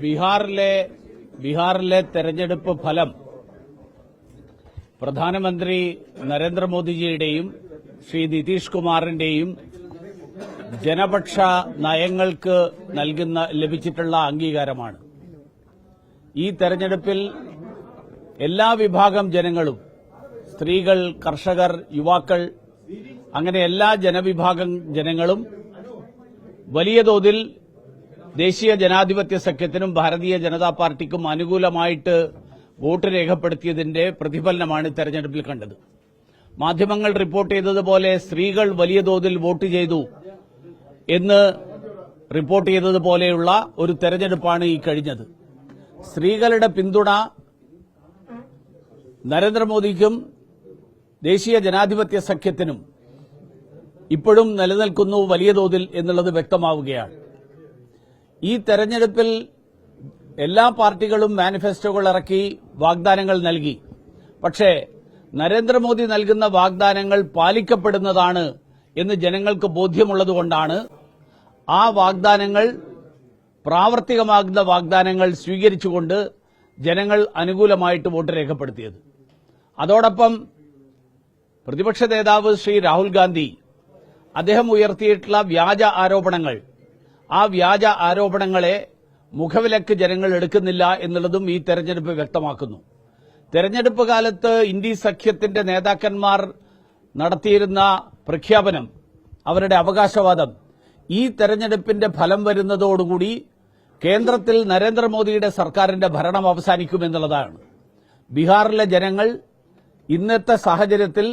ബീഹാറിലെ തെരഞ്ഞെടുപ്പ് ഫലം പ്രധാനമന്ത്രി നരേന്ദ്രമോദിജിയുടെയും ശ്രീ നിതീഷ് കുമാറിന്റെയും ജനപക്ഷ നയങ്ങൾക്ക് ലഭിച്ചിട്ടുള്ള അംഗീകാരമാണ്. ഈ തെരഞ്ഞെടുപ്പിൽ എല്ലാ വിഭാഗം ജനങ്ങളും, സ്ത്രീകൾ, കർഷകർ, യുവാക്കൾ, അങ്ങനെ എല്ലാ ജനവിഭാഗം ജനങ്ങളും വലിയ തോതിൽ ദേശീയ ജനാധിപത്യ സഖ്യത്തിനും ഭാരതീയ ജനതാ പാർട്ടിക്കും അനുകൂലമായിട്ട് വോട്ട് രേഖപ്പെടുത്തിയതിന്റെ പ്രതിഫലനമാണ് തെരഞ്ഞെടുപ്പിൽ കണ്ടത്. മാധ്യമങ്ങൾ റിപ്പോർട്ട് ചെയ്തതുപോലെ സ്ത്രീകൾ വലിയ തോതിൽ വോട്ട് ചെയ്തു എന്ന് റിപ്പോർട്ട് ചെയ്തതുപോലെയുള്ള ഒരു തെരഞ്ഞെടുപ്പാണ് ഈ കഴിഞ്ഞത്. സ്ത്രീകളുടെ പിന്തുണ നരേന്ദ്രമോദിക്കും ദേശീയ ജനാധിപത്യ സഖ്യത്തിനും ഇപ്പോഴും നിലനിൽക്കുന്നു വലിയ തോതിൽ എന്നുള്ളത് വ്യക്തമാവുകയാണ്. ഈ തെരഞ്ഞെടുപ്പിൽ എല്ലാ പാർട്ടികളും മാനിഫെസ്റ്റോകൾ ഇറക്കി വാഗ്ദാനങ്ങൾ നൽകി. പക്ഷേ നരേന്ദ്രമോദി നൽകുന്ന വാഗ്ദാനങ്ങൾ പാലിക്കപ്പെടുന്നതാണ് എന്ന് ജനങ്ങൾക്ക് ബോധ്യമുള്ളതുകൊണ്ടാണ് ആ വാഗ്ദാനങ്ങൾ, പ്രാവർത്തികമാകുന്ന വാഗ്ദാനങ്ങൾ സ്വീകരിച്ചുകൊണ്ട് ജനങ്ങൾ അനുകൂലമായിട്ട് വോട്ട് രേഖപ്പെടുത്തിയത്. അതോടൊപ്പം പ്രതിപക്ഷ നേതാവ് ശ്രീ രാഹുൽ ഗാന്ധി അദ്ദേഹം ഉയർത്തിയിട്ടുള്ള വ്യാജ ആരോപണങ്ങൾ, ആ വ്യാജ ആരോപണങ്ങളെ മുഖവിലക്ക് ജനങ്ങൾ എടുക്കുന്നില്ല എന്നുള്ളതും ഈ തെരഞ്ഞെടുപ്പ് വ്യക്തമാക്കുന്നു. തെരഞ്ഞെടുപ്പ് കാലത്ത് ഇന്ത്യ സഖ്യത്തിന്റെ നേതാക്കന്മാർ നടത്തിയിരുന്ന പ്രഖ്യാപനം, അവരുടെ അവകാശവാദം ഈ തെരഞ്ഞെടുപ്പിന്റെ ഫലം വരുന്നതോടുകൂടി കേന്ദ്രത്തിൽ നരേന്ദ്രമോദിയുടെ സർക്കാരിന്റെ ഭരണം അവസാനിക്കുമെന്നുള്ളതാണ്. ബീഹാറിലെ ജനങ്ങൾ ഇന്നത്തെ സാഹചര്യത്തിൽ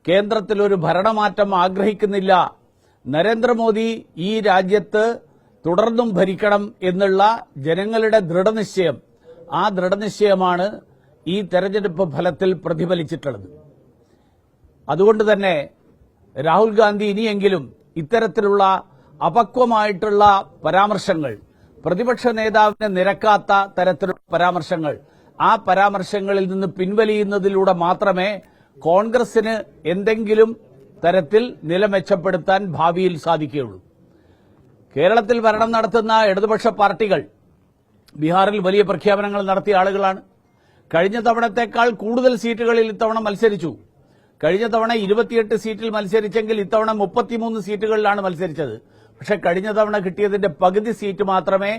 കേന്ദ്രത്തിൽ ഒരു ഭരണമാറ്റം ആഗ്രഹിക്കുന്നില്ല, നരേന്ദ്രമോദി ഈ രാജ്യത്ത് തുടർന്നും ഭരിക്കണം എന്നുള്ള ജനങ്ങളുടെ ദൃഢനിശ്ചയം, ആ ദൃഢനിശ്ചയമാണ് ഈ തെരഞ്ഞെടുപ്പ് ഫലത്തിൽ പ്രതിഫലിച്ചിട്ടുള്ളത്. അതുകൊണ്ട് തന്നെ രാഹുൽ ഗാന്ധി ഇനിയെങ്കിലും ഇത്തരത്തിലുള്ള അപക്വമായിട്ടുള്ള പരാമർശങ്ങൾ, പ്രതിപക്ഷ നേതാവിന് നിരക്കാത്ത തരത്തിലുള്ള പരാമർശങ്ങൾ, ആ പരാമർശങ്ങളിൽ നിന്ന് പിൻവലിയുന്നതിലൂടെ മാത്രമേ കോൺഗ്രസിന് എന്തെങ്കിലും തരത്തിൽ നില മെച്ചപ്പെടുത്താൻ ഭാവിയിൽ സാധിക്കുകയുള്ളൂ. കേരളത്തിൽ ഭരണം നടത്തുന്ന ഇടതുപക്ഷ പാർട്ടികൾ ബീഹാറിൽ വലിയ പ്രഖ്യാപനങ്ങൾ നടത്തിയ ആളുകളാണ്. കഴിഞ്ഞ തവണത്തേക്കാൾ കൂടുതൽ സീറ്റുകളിൽ ഇത്തവണ മത്സരിച്ചു. കഴിഞ്ഞ തവണ 28 സീറ്റിൽ മത്സരിച്ചെങ്കിൽ ഇത്തവണ 33 സീറ്റുകളിലാണ് മത്സരിച്ചത്. പക്ഷെ കഴിഞ്ഞ തവണ കിട്ടിയതിന്റെ പകുതി സീറ്റ് മാത്രമേ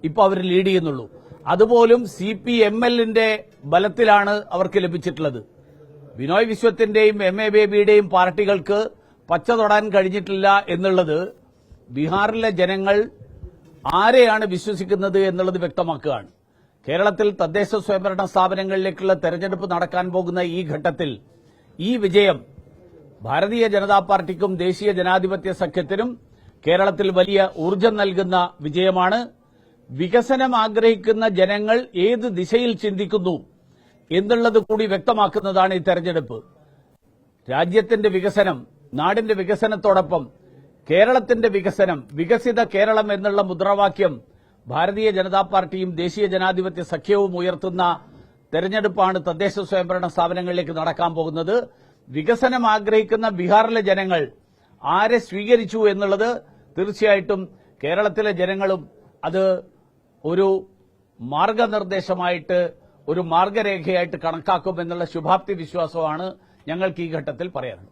ഇപ്പോൾ അവർ ലീഡ് ചെയ്യുന്നുള്ളൂ. അതുപോലും CPMLന്റെ ബലത്തിലാണ് അവർക്ക് ലഭിച്ചിട്ടുള്ളത്. ബിനോയ് വിശ്വത്തിന്റെയും MA ബേബിയുടെയും പാർട്ടികൾക്ക് പച്ച തൊടാൻ കഴിഞ്ഞിട്ടില്ല എന്നുള്ളത് ബീഹാറിലെ ജനങ്ങൾ ആരെയാണ് വിശ്വസിക്കുന്നത് എന്നുള്ളത് വ്യക്തമാക്കുകയാണ്. കേരളത്തിൽ തദ്ദേശ സ്വയംഭരണ സ്ഥാപനങ്ങളിലേക്കുള്ള തെരഞ്ഞെടുപ്പ് നടക്കാൻ പോകുന്ന ഈ ഘട്ടത്തിൽ ഈ വിജയം ഭാരതീയ ജനതാ പാർട്ടിക്കും ദേശീയ ജനാധിപത്യ സഖ്യത്തിനും കേരളത്തിൽ വലിയ ഊർജ്ജം നൽകുന്ന വിജയമാണ്. വികസനം ആഗ്രഹിക്കുന്ന ജനങ്ങൾ ഏത് ദിശയിൽ ചിന്തിക്കുന്നു എന്നുള്ളത് കൂടി വ്യക്തമാക്കുന്നതാണ് ഈ തെരഞ്ഞെടുപ്പ്. രാജ്യത്തിന്റെ വികസനം, നാടിന്റെ വികസനത്തോടൊപ്പം കേരളത്തിന്റെ വികസനം, വികസിത കേരളം എന്നുള്ള മുദ്രാവാക്യം ഭാരതീയ ജനതാ പാർട്ടിയും ദേശീയ ജനാധിപത്യ സഖ്യവും ഉയർത്തുന്ന തെരഞ്ഞെടുപ്പാണ് തദ്ദേശ സ്വയംഭരണ സ്ഥാപനങ്ങളിലേക്ക് നടക്കാൻ പോകുന്നത്. വികസനം ആഗ്രഹിക്കുന്ന ബീഹാറിലെ ജനങ്ങൾ ആരെ സ്വീകരിച്ചു എന്നുള്ളത് തീർച്ചയായിട്ടും കേരളത്തിലെ ജനങ്ങളും അത് ഒരു മാർഗനിർദ്ദേശമായിട്ട്, ഒരു മാർഗരേഖയായിട്ട് കണക്കാക്കുമെന്നുള്ള ശുഭാപ്തി വിശ്വാസമാണ് ഞങ്ങൾക്ക് ഈ ഘട്ടത്തിൽ പറയാനുള്ളത്.